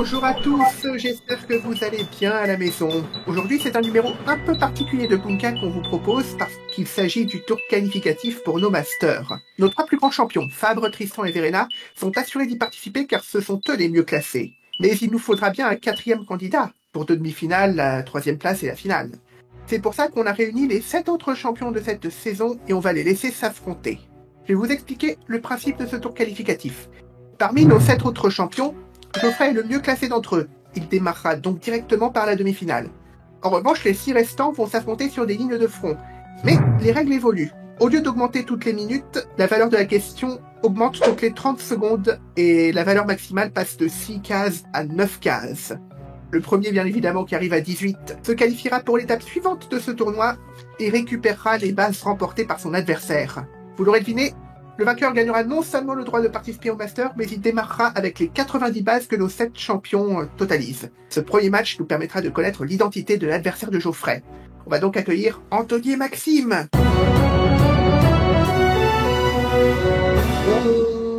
Bonjour à tous, j'espère que vous allez bien à la maison. Aujourd'hui, c'est un numéro un peu particulier de Bunka qu'on vous propose parce qu'il s'agit du tour qualificatif pour nos masters. Nos trois plus grands champions, Fabre, Tristan et Verena, sont assurés d'y participer car ce sont eux les mieux classés. Mais il nous faudra bien un quatrième candidat pour deux demi-finales, la troisième place et la finale. C'est pour ça qu'on a réuni les 7 autres champions de cette saison et on va les laisser s'affronter. Je vais vous expliquer le principe de ce tour qualificatif. Parmi nos 7 autres champions, Geoffrey est le mieux classé d'entre eux. Il démarrera donc directement par la demi-finale. En revanche, les 6 restants vont s'affronter sur des lignes de front. Mais les règles évoluent. Au lieu d'augmenter toutes les minutes, la valeur de la question augmente toutes les 30 secondes et la valeur maximale passe de 6 cases à 9 cases. Le premier, bien évidemment, qui arrive à 18, se qualifiera pour l'étape suivante de ce tournoi et récupérera les bases remportées par son adversaire. Vous l'aurez deviné, le vainqueur gagnera non seulement le droit de participer au Master, mais il démarrera avec les 90 bases que nos 7 champions totalisent. Ce premier match nous permettra de connaître l'identité de l'adversaire de Geoffrey. On va donc accueillir Anthony et Maxime.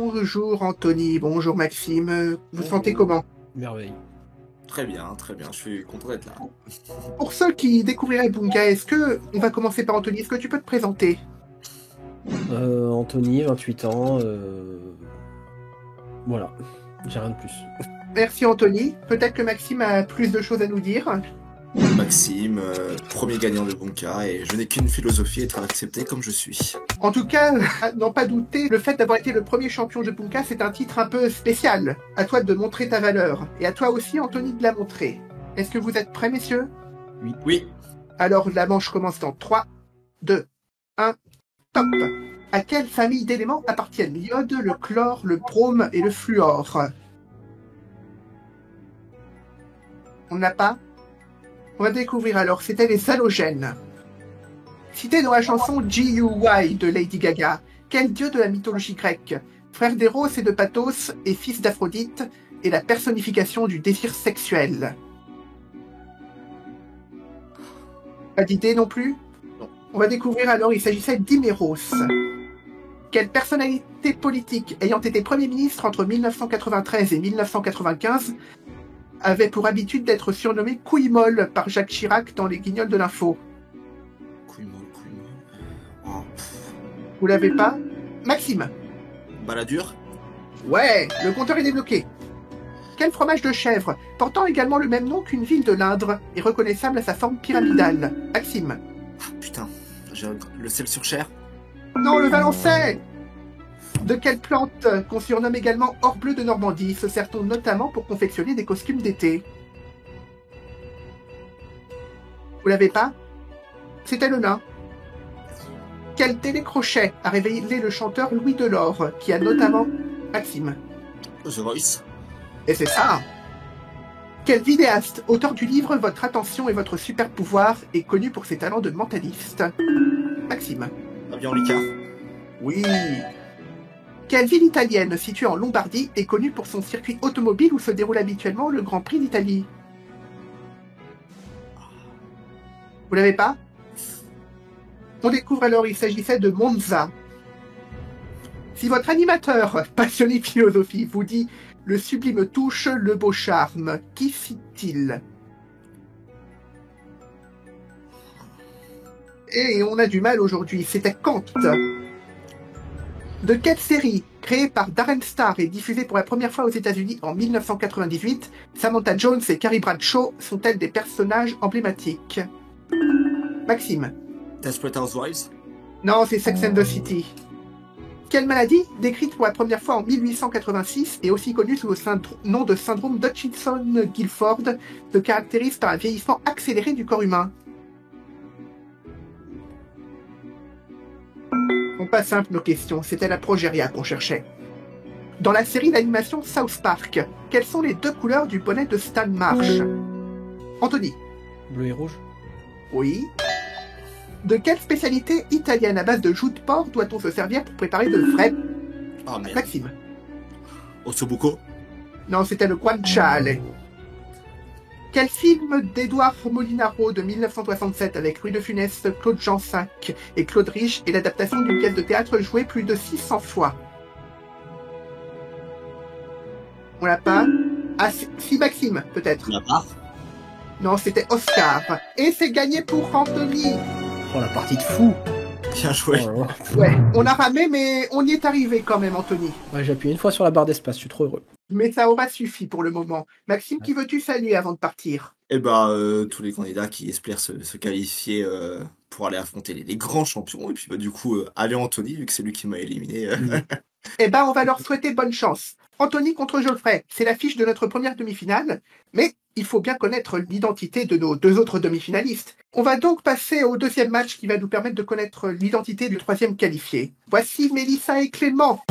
Bonjour Anthony, bonjour Maxime. Vous sentez comment? Merveille. Très bien, je suis content d'être là. Pour ceux qui découvriraient Bunka, on va commencer par Anthony, est-ce que tu peux te présenter? Anthony, 28 ans, voilà, j'ai rien de plus. Merci Anthony, peut-être que Maxime a plus de choses à nous dire. Maxime, premier gagnant de Bunka, et je n'ai qu'une philosophie, être accepté comme je suis. En tout cas, n'en pas douter, le fait d'avoir été le premier champion de Bunka, c'est un titre un peu spécial. À toi de montrer ta valeur, et à toi aussi Anthony de la montrer. Est-ce que vous êtes prêts messieurs? Oui. Alors la manche commence dans 3, 2, 1, top. À quelle famille d'éléments appartiennent l'iode, le chlore, le brome et le fluor? On n'a pas? On va découvrir alors, c'était les halogènes. Cité dans la chanson G.U.Y. de Lady Gaga, quel dieu de la mythologie grecque, frère d'Héros et de Pathos et fils d'Aphrodite, est la personnification du désir sexuel? Pas d'idée non plus? On va découvrir alors, il s'agissait d'Hyméros. Quelle personnalité politique ayant été Premier ministre entre 1993 et 1995 avait pour habitude d'être surnommé couille molle par Jacques Chirac dans les Guignols de l'info? Couille molle. Oh. Vous l'avez pas? Maxime? Balladur? Ouais, le compteur est débloqué. Quel fromage de chèvre, portant également le même nom qu'une ville de l'Indre, est reconnaissable à sa forme pyramidale? Maxime? Putain, j'ai le sel sur chair? Non, le valençay! De quelle plante, qu'on surnomme également or bleu de Normandie, se sert-on notamment pour confectionner des costumes d'été? Vous l'avez pas? C'était le nain. Quel télécrochet a révélé le chanteur Louis Delort, qui a notamment... Maxime? The Voice? Et c'est ça! Quel vidéaste, auteur du livre Votre attention et votre super pouvoir, est connu pour ses talents de mentaliste? Maxime? Fabien Licard? Oui. Quelle ville italienne située en Lombardie est connue pour son circuit automobile où se déroule habituellement le Grand Prix d'Italie? Vous l'avez pas? On découvre alors, il s'agissait de Monza. Si votre animateur, passionné de philosophie, vous dit « Le sublime touche, le beau charme », qui cite-t-il? Et on a du mal aujourd'hui, c'était Kant. De quelle série, créée par Darren Star et diffusée pour la première fois aux États-Unis en 1998, Samantha Jones et Carrie Bradshaw sont-elles des personnages emblématiques? Maxime? Desperate Housewives? Non, c'est Sex and the City. Quelle maladie, décrite pour la première fois en 1886 et aussi connue sous le nom de syndrome d'Hutchinson-Gilford, se caractérise par un vieillissement accéléré du corps humain? Pas simple nos questions, c'était la progéria qu'on cherchait. Dans la série d'animation South Park, quelles sont les 2 couleurs du bonnet de Stan Marsh? Anthony? Bleu et rouge? Oui. De quelle spécialité italienne à base de jus de porc doit-on se servir pour préparer de vrais... Oh merde. Maxime? Ossobuco? Non, c'était le guanciale. Quel film d'Édouard Molinaro de 1967 avec Louis de Funès, Claude Jansac et Claude Rich est l'adaptation d'une pièce de théâtre jouée plus de 600 fois? On l'a pas? Ah, si Maxime, peut-être. La part. Non, c'était Oscar. Et c'est gagné pour Anthony. Oh, la partie de fou. Bien joué. Oh là là. Ouais, on a ramé, mais on y est arrivé quand même, Anthony. Ouais, j'ai appuyé une fois sur la barre d'espace, je suis trop heureux. Mais ça aura suffi pour le moment. Maxime, qui veux-tu saluer avant de partir? Et bah, tous les candidats qui espèrent se qualifier pour aller affronter les grands champions. Et puis, bah, du coup, allez Anthony, vu que c'est lui qui m'a éliminé. Eh ben, on va leur souhaiter bonne chance. Anthony contre Geoffrey, c'est l'affiche de notre première demi-finale, mais il faut bien connaître l'identité de nos deux autres demi-finalistes. On va donc passer au deuxième match qui va nous permettre de connaître l'identité du troisième qualifié. Voici Mélissa et Clément.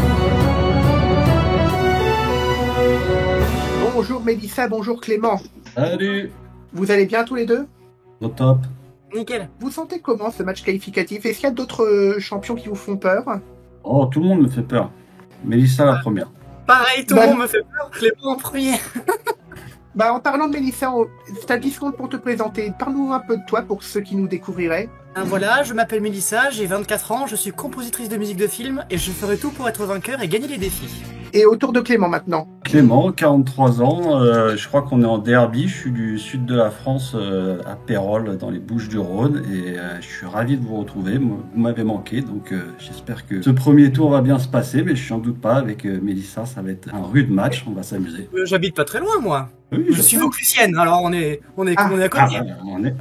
Bonjour Mélissa, bonjour Clément. Salut. Vous allez bien tous les deux? Au top. Nickel. Vous sentez comment ce match qualificatif? Est-ce qu'il y a d'autres champions qui vous font peur? Oh, tout le monde me fait peur. Mélissa la première. Pareil, tout le monde me fait peur. Clément en premier. En parlant de Mélissa, t'as 10 secondes pour te présenter. Parle-nous un peu de toi pour ceux qui nous découvriraient. Voilà, je m'appelle Mélissa, j'ai 24 ans, je suis compositrice de musique de film et je ferai tout pour être vainqueur et gagner les défis. Et autour de Clément maintenant. Clément, 43 ans, je crois qu'on est en derby, je suis du sud de la France, à Pérols, dans les Bouches-du-Rhône, et je suis ravi de vous retrouver, vous m'avez manqué, donc j'espère que ce premier tour va bien se passer, mais je n'en doute pas, avec Mélissa, ça va être un rude match, on va s'amuser. J'habite pas très loin, moi. Oui, Je suis vauclusienne, alors on est à côté.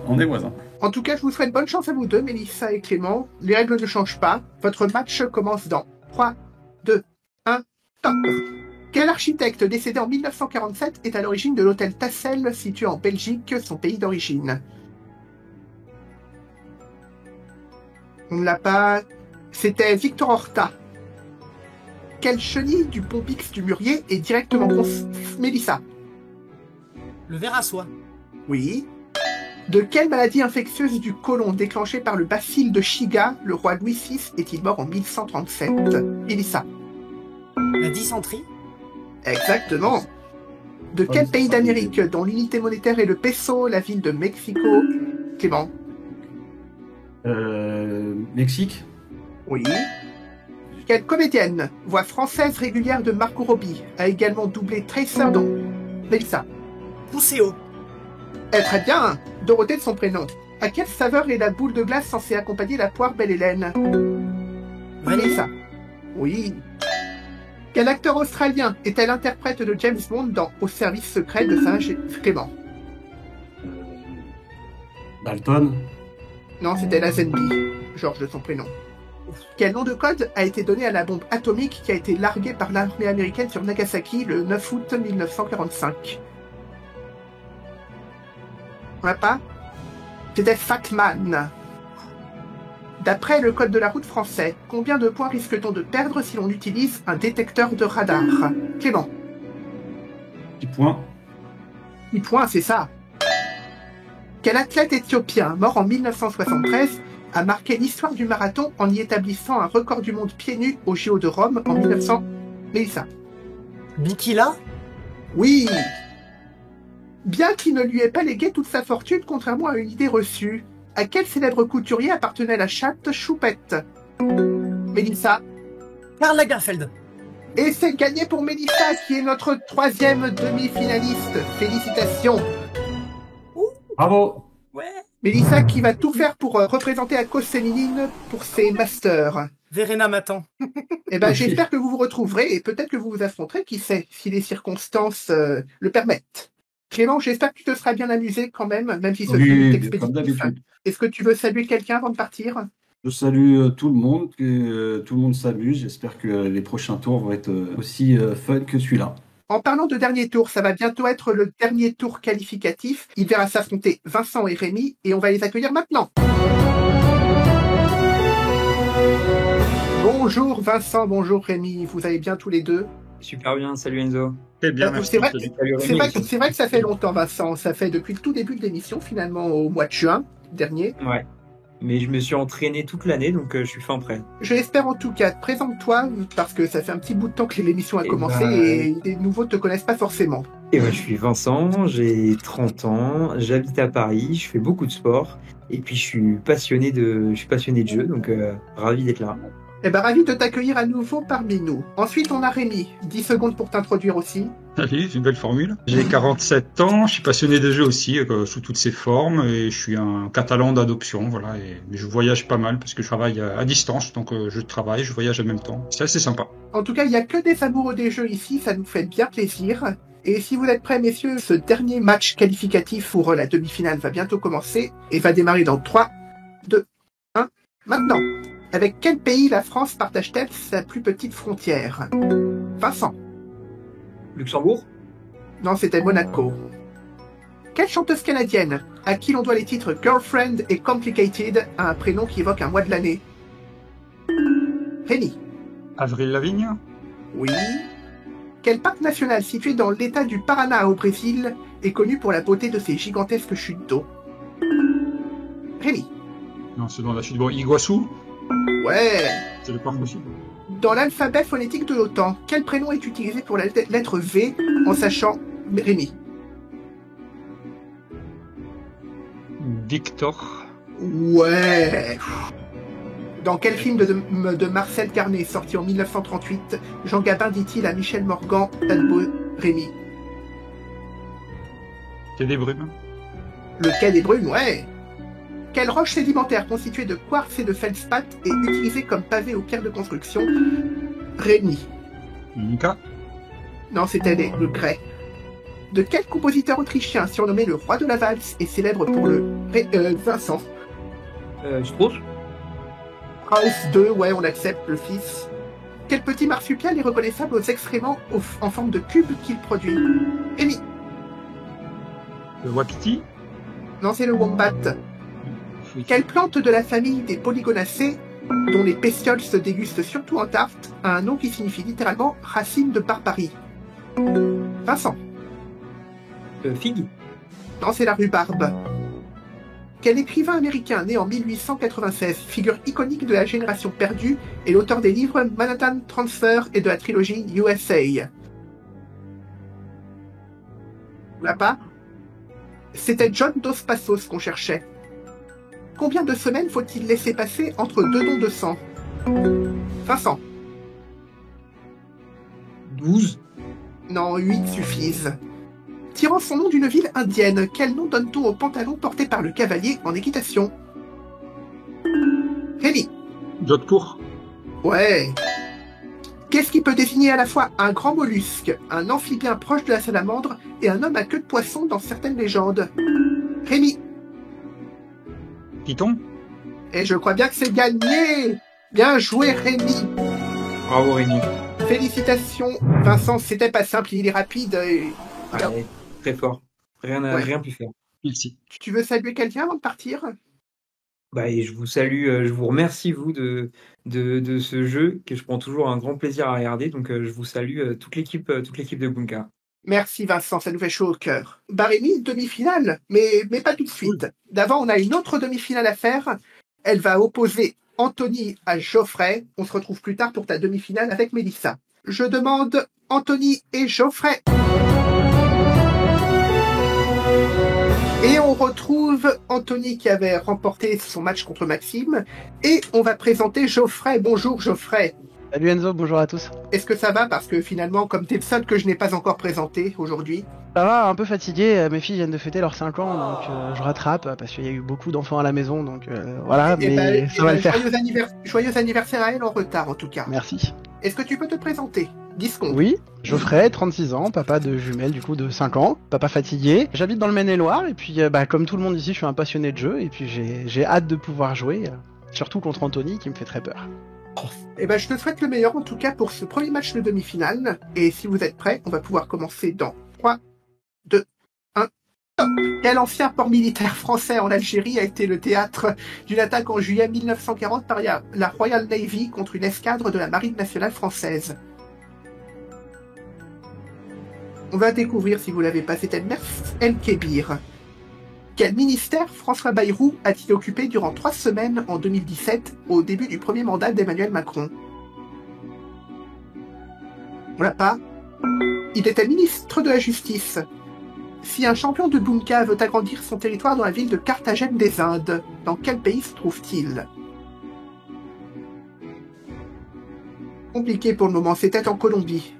On est voisins. En tout cas, je vous souhaite bonne chance à vous deux, Mélissa et Clément. Les règles ne changent pas. Votre match commence dans 3, 2, 1, top. Quel architecte décédé en 1947 est à l'origine de l'hôtel Tassel situé en Belgique, son pays d'origine? On ne l'a pas... C'était Victor Horta. Quelle chenille du pont Pix du Murier est directement Mélissa? Le verre à soie. Oui. De quelle maladie infectieuse du côlon déclenchée par le bacille de Shiga, le roi Louis VI, est-il mort en 1137? Mélissa. La dysenterie. Exactement. De quel pays d'Amérique, dont l'unité monétaire est le peso, la ville de Mexico? Clément. Mexique. Oui. Quelle comédienne, voix française régulière de Margot Robbie, a également doublé Tracer dans Mélissa? Pousseo. Eh, très bien. Dorothée de son prénom. À quelle saveur est la boule de glace censée accompagner la poire Belle-Hélène? Mélissa. Oui. Quel acteur australien est-elle interprète de James Bond dans Au service secret de Saint-Clément? Dalton. Non, c'était Lazenby, Georges de son prénom. Quel nom de code a été donné à la bombe atomique qui a été larguée par l'armée américaine sur Nagasaki le 9 août 1945? On l'a pas? C'était Facman. D'après le code de la route français, combien de points risque-t-on de perdre si l'on utilise un détecteur de radar? Clément. 10 points. 10 points, c'est ça. Quel athlète éthiopien, mort en 1973, a marqué l'histoire du marathon en y établissant un record du monde pieds nus au JO de Rome en 1900? Mélissa. Bikila. Oui. Bien qu'il ne lui ait pas légué toute sa fortune, contrairement à une idée reçue, à quel célèbre couturier appartenait la chatte Choupette? Mélissa. Karl Lagerfeld. Et c'est gagné pour Mélissa, qui est notre troisième demi-finaliste. Félicitations. Bravo. Ouais. Mélissa qui va tout faire pour représenter la cause féminine pour ses masters. Verena m'attend. Eh ben, j'espère que vous vous retrouverez et peut-être que vous vous affronterez, qui sait, si les circonstances le permettent. Clément, j'espère que tu te seras bien amusé quand même si ce fut Oui, expéditif. comme d'habitude. Est-ce que tu veux saluer quelqu'un avant de partir? Je salue tout le monde, que tout le monde s'amuse. J'espère que les prochains tours vont être aussi fun que celui-là. En parlant de dernier tour, ça va bientôt être le dernier tour qualificatif. Il verra s'affronter Vincent et Rémi et on va les accueillir maintenant. Bonjour Vincent, bonjour Rémi, vous allez bien tous les deux? Super bien, salut Enzo. Très bien, C'est vrai, merci. c'est vrai que ça fait longtemps Vincent, ça fait depuis le tout début de l'émission finalement au mois de juin dernier. Ouais, mais je me suis entraîné toute l'année donc je suis fin prêt. Je l'espère en tout cas, présente-toi parce que ça fait un petit bout de temps que l'émission a commencé et les nouveaux te connaissent pas forcément. Et je suis Vincent, j'ai 30 ans, j'habite à Paris, je fais beaucoup de sport et puis je suis passionné de jeux donc ravi d'être là. Eh ben, ravi de t'accueillir à nouveau parmi nous. Ensuite, on a Rémi. 10 secondes pour t'introduire aussi. Allez, c'est une belle formule. J'ai 47 ans, je suis passionné des jeux aussi, sous toutes ses formes, et je suis un Catalan d'adoption, voilà, et je voyage pas mal parce que je travaille à distance, donc je travaille, je voyage en même temps. C'est assez sympa. En tout cas, il n'y a que des amoureux des jeux ici, ça nous fait bien plaisir. Et si vous êtes prêts, messieurs, ce dernier match qualificatif pour la demi-finale va bientôt commencer et va démarrer dans 3, 2, 1, maintenant. Avec quel pays la France partage-t-elle sa plus petite frontière? Vincent. Luxembourg? Non, c'était Monaco. Quelle chanteuse canadienne, à qui l'on doit les titres Girlfriend et Complicated, a un prénom qui évoque un mois de l'année? Rémi. Avril Lavigne? Oui. Quel parc national situé dans l'état du Paraná au Brésil est connu pour la beauté de ses gigantesques chutes d'eau? Rémi. Non, c'est dans la chute. Bon, Iguaçu? Ouais. C'est le parc aussi. Dans l'alphabet phonétique de l'OTAN, quel prénom est utilisé pour la lettre V en sachant Rémi? Victor? Ouais. Dans quel film de Marcel Carné, sorti en 1938, Jean Gabin dit-il à Michel Morgan, Rémi? Quai des Brumes? Le quai des Brumes, ouais. Quelle roche sédimentaire constituée de quartz et de feldspath est utilisée comme pavé aux pierres de construction? Rémi. Mika? Non, c'était le grès. De quel compositeur autrichien surnommé le roi de la valse est célèbre pour le... Vincent. Strauss? Strauss 2, ouais, on accepte, le fils. Quel petit marsupial est reconnaissable aux excréments en forme de cube qu'il produit? Rémi. Le wapiti? Non, c'est le wombat. Quelle plante de la famille des polygonacées, dont les pétioles se dégustent surtout en tarte, a un nom qui signifie littéralement racine de barbarie? Vincent. Figue? Non, c'est la rhubarbe. Quel écrivain américain né en 1896, figure iconique de la génération perdue, est l'auteur des livres Manhattan Transfer et de la trilogie USA? On l'a pas? C'était John Dos Passos qu'on cherchait. Combien de semaines faut-il laisser passer entre deux dons de sang? Vincent. 12. Non, 8 suffisent. Tirant son nom d'une ville indienne, quel nom donne-t-on au pantalon porté par le cavalier en équitation? Rémi. Jodhpur? Ouais. Qu'est-ce qui peut désigner à la fois un grand mollusque, un amphibien proche de la salamandre et un homme à queue de poisson dans certaines légendes? Rémi. Python? Et je crois bien que c'est gagné. Bien joué, Rémi. Bravo Rémi. Félicitations. Vincent, c'était pas simple, il est rapide. Ouais, très fort. Rien pu faire. Merci. Tu veux saluer quelqu'un avant de partir? Bah, et je vous salue, je vous remercie vous de ce jeu que je prends toujours un grand plaisir à regarder. Donc je vous salue toute l'équipe de Bunka. Merci Vincent, ça nous fait chaud au cœur. Rémi, demi-finale, mais pas tout de suite. D'avant, on a une autre demi-finale à faire. Elle va opposer Anthony à Geoffrey. On se retrouve plus tard pour ta demi-finale avec Mélissa. Je demande Anthony et Geoffrey. Et on retrouve Anthony qui avait remporté son match contre Maxime. Et on va présenter Geoffrey. Bonjour Geoffrey. Salut Enzo, bonjour à tous. Est-ce que ça va? Parce que finalement, comme t'es le seul que je n'ai pas encore présenté aujourd'hui. Ça va, un peu fatigué, mes filles viennent de fêter leurs 5 ans, donc je rattrape, parce qu'il y a eu beaucoup d'enfants à la maison, donc voilà, mais ça va le faire. Joyeux anniversaire à elle en retard en tout cas. Merci. Est-ce que tu peux te présenter? 10 secondes. Oui, Geoffrey, 36 ans, papa de jumelles du coup de 5 ans, papa fatigué. J'habite dans le Maine-et-Loire, et puis comme tout le monde ici, je suis un passionné de jeu, et puis j'ai hâte de pouvoir jouer, surtout contre Anthony qui me fait très peur. Eh ben, je te souhaite le meilleur en tout cas pour ce premier match de demi-finale. Et si vous êtes prêts, on va pouvoir commencer dans 3, 2, 1, top. Quel ancien port militaire français en Algérie a été le théâtre d'une attaque en juillet 1940 par la Royal Navy contre une escadre de la Marine nationale française? On va découvrir si vous l'avez pas, c'était Mers El Kébir. Quel ministère François Bayrou a-t-il occupé durant 3 semaines en 2017, au début du premier mandat d'Emmanuel Macron? On l'a pas? Il était ministre de la Justice. Si un champion de Bunka veut agrandir son territoire dans la ville de Carthagène des Indes, dans quel pays se trouve-t-il? Compliqué pour le moment, c'était en Colombie.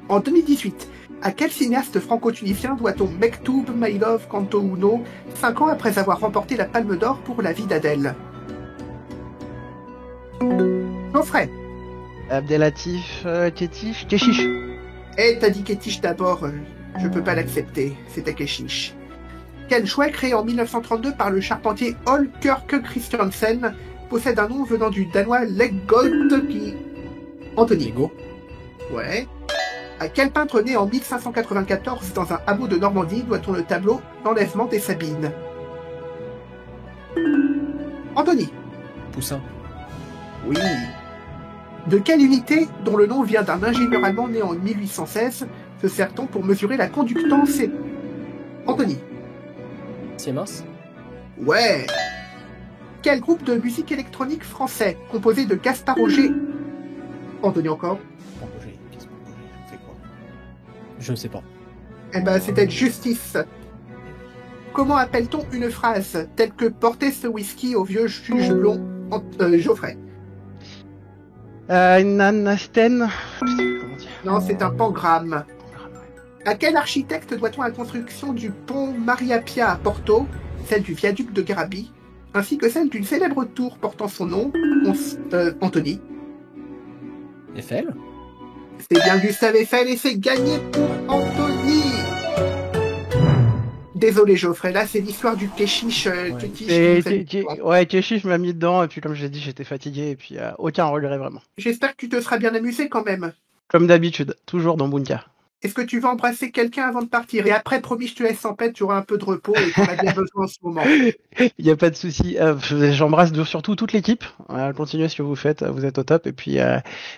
En 2018, à quel cinéaste franco-tunisien doit-on Mektoub, My Love, Canto Uno, 5 ans après avoir remporté la Palme d'Or pour La vie d'Adèle? Geoffrey. Abdelatif, Keshish. T'as dit Kétiche d'abord, je peux pas l'accepter, c'était Keshish. Quel jouet créé en 1932 par le charpentier Holger Christiansen possède un nom venant du danois Leggold qui... Anthony. Lego. Ouais. À quel peintre né en 1594 dans un hameau de Normandie doit-on le tableau L'enlèvement des Sabines? Anthony. Poussin. Oui. De quelle unité, dont le nom vient d'un ingénieur allemand né en 1816, se sert-on pour mesurer la conductance et... Anthony. Siemens. Ouais. Quel groupe de musique électronique français, composé de Gaspard Roger... Anthony encore. Je fais quoi? Je ne sais pas. Eh ben, c'était Justice. Comment appelle-t-on une phrase telle que « Portez ce whisky au vieux juge blond Geoffrey ». Une anasten. Comment dire? Non, c'est un pangramme. À quel architecte doit-on la construction du pont Maria Pia à Porto, celle du viaduc de Garabi, ainsi que celle d'une célèbre tour portant son nom, Anthony? Eiffel. C'est bien Gustave Eiffel et c'est gagné pour Anthony. Désolé Geoffrey, là c'est l'histoire du Keshish. Ouais, Keshish m'a mis dedans, et puis comme je l'ai dit, j'étais fatigué, et puis aucun regret vraiment. J'espère que tu te seras bien amusé quand même. Comme d'habitude, toujours dans Bunka. Est-ce que tu vas embrasser quelqu'un avant de partir? Et après, promis, je te laisse en paix, tu auras un peu de repos et tu en as bien besoin en ce moment. Il n'y a pas de souci. J'embrasse surtout toute l'équipe. Continuez ce que vous faites, vous êtes au top. Et puis,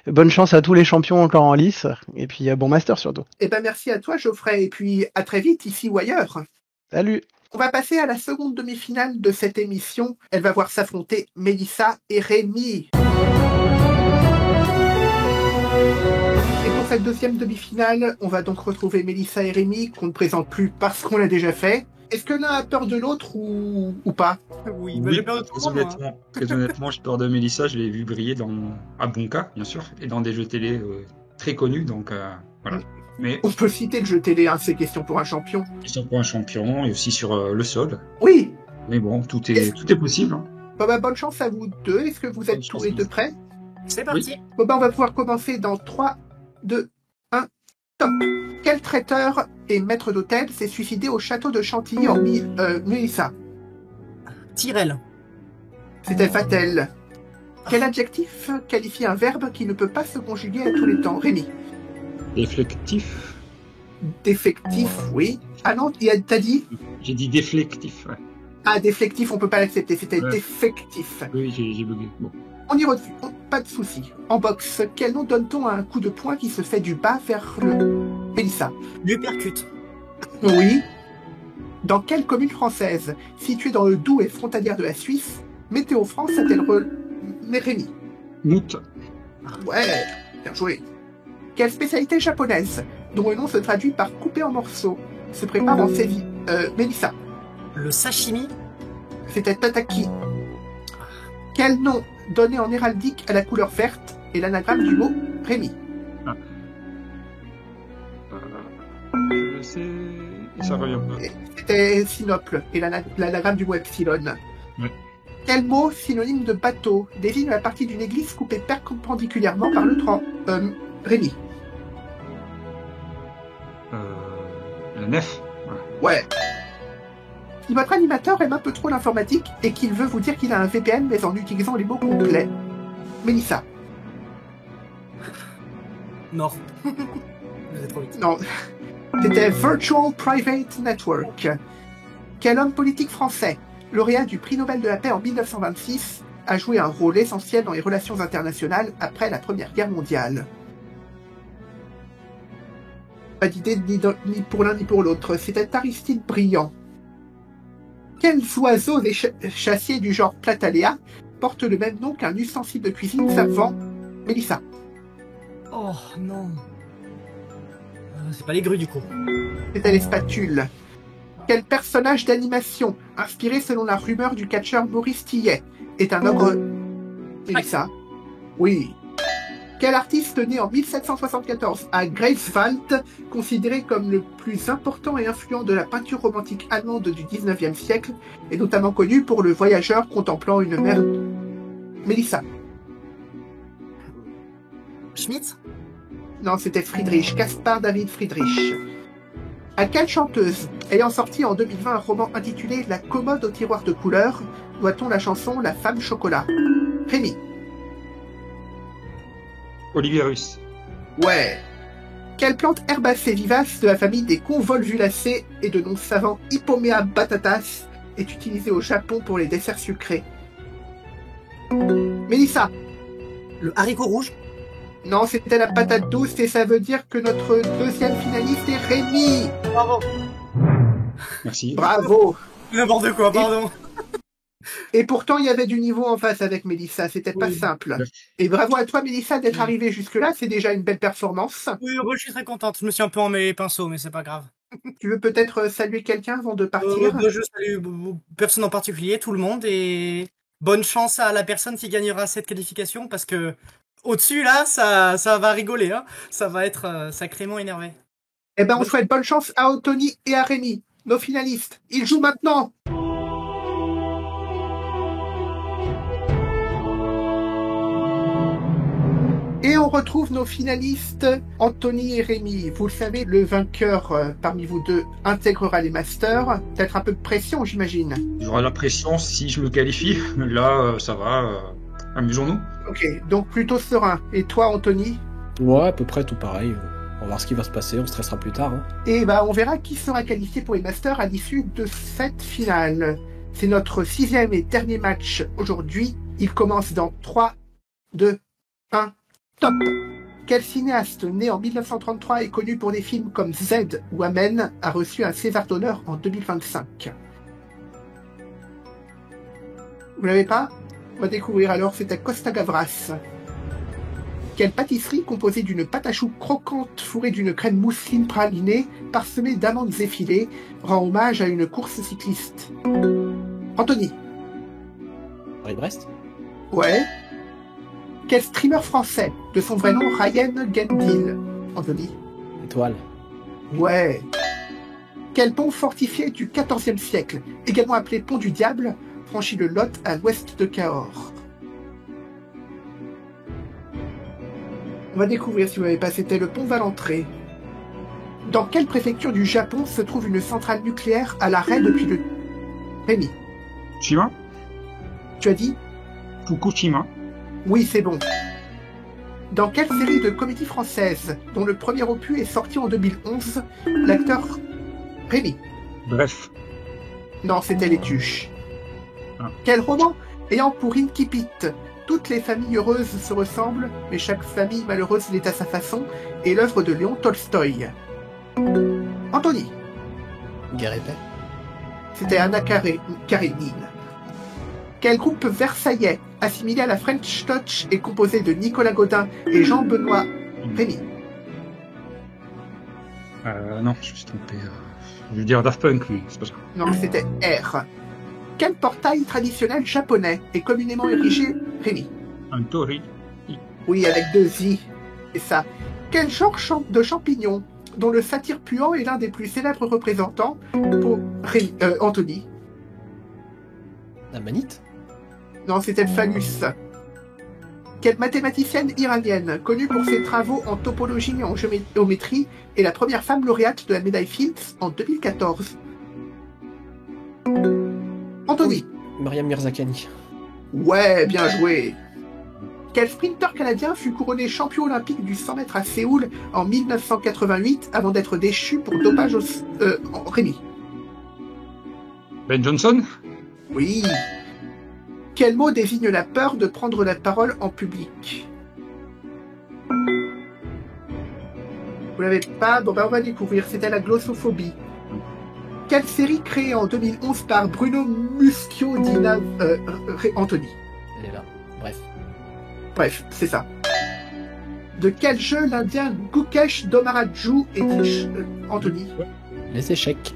bonne chance à tous les champions encore en lice. Et puis, bon master surtout. Eh ben, merci à toi, Geoffrey. Et puis, à très vite, ici ou ailleurs. Salut. On va passer à la seconde demi-finale de cette émission. Elle va voir s'affronter Mélissa et Rémi. Et pour cette deuxième demi-finale, on va donc retrouver Mélissa et Rémi, qu'on ne présente plus parce qu'on l'a déjà fait. Est-ce que l'un a peur de l'autre ou pas? Oui, bah, j'ai peur de tout le monde, moi. Très honnêtement, j'ai peur de Mélissa. Je l'ai vu briller à Bunka, bien sûr, et dans des jeux télé très connus, donc voilà. Mais on peut citer le jeu télé, hein, c'est question pour un champion. question pour un champion, et aussi sur le sol. Oui. Mais bon, tout est possible. Hein. Bah, bonne chance à vous deux. Est-ce que vous êtes tous les deux prêts? C'est parti. Oui. On va pouvoir commencer dans 3, 2, 1, top. Quel traiteur et maître d'hôtel s'est suicidé au château de Chantilly en Mélissa? Tyrell. C'était Fatel. Quel adjectif qualifie un verbe qui ne peut pas se conjuguer à tous les temps? Rémi. Déflectif. Défectif, oui. Ah non, t'as dit? J'ai dit déflectif, ouais. Ah, déflectif, on peut pas l'accepter, c'était défectif. Oui, j'ai bugué. Bon. On y revient, pas de souci. En boxe, quel nom donne-t-on à un coup de poing qui se fait du bas vers le... Mélissa. L'uppercut. Oui. Dans quelle commune française, située dans le Doubs et frontalière de la Suisse, Météo France a-t-elle Rémi. Mout. Ouais, bien joué. Quelle spécialité japonaise, dont le nom se traduit par couper en morceaux, se prépare en série? Mélissa. Le sashimi. C'était tataki. Quel nom donné en héraldique à la couleur verte est l'anagramme du mot Rémi? Je le sais, et ça revient pas. C'était Sinople, et l'anagramme du mot epsilon. Ouais. Quel mot, synonyme de bateau, désigne la partie d'une église coupée perpendiculairement par le tronc? Rémi. La nef. Ouais. Si votre animateur aime un peu trop l'informatique et qu'il veut vous dire qu'il a un VPN mais en utilisant les mots complets. Mélissa. Nord. Vous êtes trop vite. Non. C'était Virtual Private Network. Quel homme politique français, lauréat du prix Nobel de la paix en 1926, a joué un rôle essentiel dans les relations internationales après la Première Guerre mondiale? Pas d'idée ni pour l'un ni pour l'autre. C'était Aristide Briand. Quels oiseaux des chassiers du genre Platalea portent le même nom qu'un ustensile de cuisine servant? Mélissa. Oh non. C'est pas les grues du coup. C'était les spatules. Quel personnage d'animation, inspiré selon la rumeur du catcheur Maurice Tillet, est un ogre? Mélissa. Oui. Quel artiste né en 1774 à Greifswald, considéré comme le plus important et influent de la peinture romantique allemande du 19e siècle, est notamment connu pour le voyageur contemplant une mer... Mélissa. Schmitt? Non, c'était Friedrich, Caspar David Friedrich. À quelle chanteuse, ayant sorti en 2020 un roman intitulé La commode au tiroir de couleurs, doit-on la chanson La femme chocolat? Rémi. Olivier Russe. Ouais. Quelle plante herbacée vivace de la famille des convolvulacées et de nom savant Hippomea batatas est utilisée au Japon pour les desserts sucrés? Mélissa. Le haricot rouge? Non, c'était la patate douce et ça veut dire que notre deuxième finaliste est Rémi. Bravo. Merci. Bravo. N'importe quoi, pardon. Et pourtant, il y avait du niveau en face avec Mélissa, c'était pas Oui. simple. Et bravo à toi, Mélissa, d'être arrivée jusque-là, c'est déjà une belle performance. Oui, moi, je suis très contente. Je me suis un peu emmêlé les pinceaux, mais c'est pas grave. Tu veux peut-être saluer quelqu'un avant de partir? Je salue personne en particulier, tout le monde, et bonne chance à la personne qui gagnera cette qualification, parce que au-dessus, là, ça va rigoler, hein. Ça va être sacrément énervé. Eh ben, on souhaite bonne chance à Anthony et à Rémi, nos finalistes. Ils jouent maintenant. Et on retrouve nos finalistes, Anthony et Rémi. Vous le savez, le vainqueur parmi vous deux intégrera les masters. Peut-être un peu de pression, j'imagine. J'aurai la pression si je me qualifie. Là, ça va. Amusons-nous. Ok, donc plutôt serein. Et toi, Anthony? Ouais, à peu près tout pareil. On va voir ce qui va se passer, on stressera plus tard. Hein. Et bah, on verra qui sera qualifié pour les masters à l'issue de cette finale. C'est notre 6e et dernier match aujourd'hui. Il commence dans 3, 2, 1... Top! Quel cinéaste né en 1933 et connu pour des films comme Z ou Amen a reçu un César d'honneur en 2025? Vous l'avez pas? On va découvrir alors, c'était Costa Gavras. Quelle pâtisserie composée d'une pâte à choux croquante fourrée d'une crème mousseline pralinée parsemée d'amandes effilées rend hommage à une course cycliste? Anthony? Paris-Brest? Ouais. Quel streamer français, de son vrai nom Ryan Gendil? Anthony? Étoile. Ouais. Quel pont fortifié du XIVe siècle, également appelé pont du Diable, franchit le Lot à l'ouest de Cahors? On va découvrir si vous n'avez pas, c'était le pont Valentré. Dans quelle préfecture du Japon se trouve une centrale nucléaire à l'arrêt depuis le... Rémi? Fukushima? Tu as dit? Fukushima. Oui, c'est bon. Dans quelle série de comédies françaises, dont le premier opus est sorti en 2011, l'acteur... Rémi? Bref. Non, c'était Les Tuches. Ah. Quel roman ayant pour incipit toutes les familles heureuses se ressemblent, mais chaque famille malheureuse l'est à sa façon, est l'œuvre de Léon Tolstoï? Anthony? Guerre et paix. C'était Anna Karénine. Quel groupe versaillais, assimilé à la French Touch, est composé de Nicolas Godin et Jean-Benoît? Rémi? Non, je me suis trompé. Je veux dire Daft Punk, mais c'est pas ça. Non, c'était R. Quel portail traditionnel japonais est communément érigé? Rémi? Un tori. Oui, avec 2 i. C'est ça. Quel genre de champignon, dont le satyre puant est l'un des plus célèbres représentants, pour Anthony? La manite? Non, c'était le phallus. Quelle mathématicienne iranienne, connue pour ses travaux en topologie et en géométrie, est la première femme lauréate de la médaille Fields en 2014? Anthony? Mariam Mirzakhani. Ouais, bien joué. Quel sprinter canadien fut couronné champion olympique du 100 mètres à Séoul en 1988 avant d'être déchu pour dopage en Rémi? Ben Johnson? Oui. Quel mot désigne la peur de prendre la parole en public? Vous l'avez pas? Bon, ben on va découvrir. C'était la glossophobie. Quelle série créée en 2011 par Bruno Muschio Anthony? Elle est là. Bref. Bref, c'est ça. De quel jeu l'Indien Gukesh Domaraju est Anthony? Les échecs.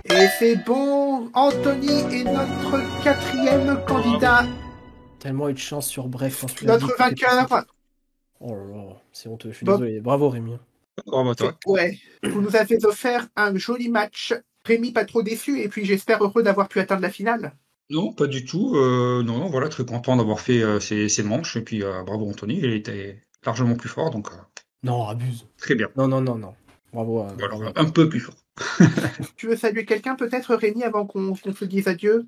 Et c'est bon, Anthony est notre 4e candidat. Tellement eu de chance sur Bref. Notre vainqueur. Oh là là, c'est honteux, je suis Bon. désolé. Bravo Rémi. Bravo à toi. Ouais, vous nous avez offert un joli match. Rémi, pas trop déçu, et puis j'espère heureux d'avoir pu atteindre la finale. Non, pas du tout. Non, voilà, très content d'avoir fait ces manches. Et puis, bravo Anthony, il était largement plus fort, donc Non, abuse. très bien. Non. Bravo. Voilà, bravo. un peu plus fort. Tu veux saluer quelqu'un peut-être, Rémi, avant qu'on se dise adieu?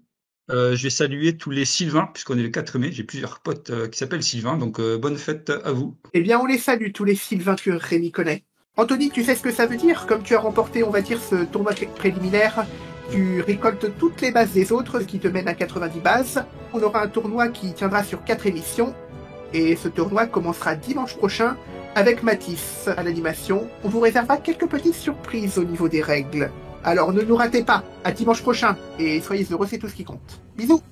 Je vais saluer tous les Sylvains, puisqu'on est le 4 mai. J'ai plusieurs potes qui s'appellent Sylvain, donc bonne fête à vous. Eh bien, on les salue, tous les Sylvains que Rémi connaît. Anthony, tu sais ce que ça veut dire? Comme tu as remporté, on va dire, ce tournoi préliminaire, tu récoltes toutes les bases des autres, ce qui te mène à 90 bases. On aura un tournoi qui tiendra sur 4 émissions. Et ce tournoi commencera dimanche prochain avec Mathis à l'animation. On vous réservera quelques petites surprises au niveau des règles. Alors ne nous ratez pas, à dimanche prochain, et soyez heureux, c'est tout ce qui compte. Bisous!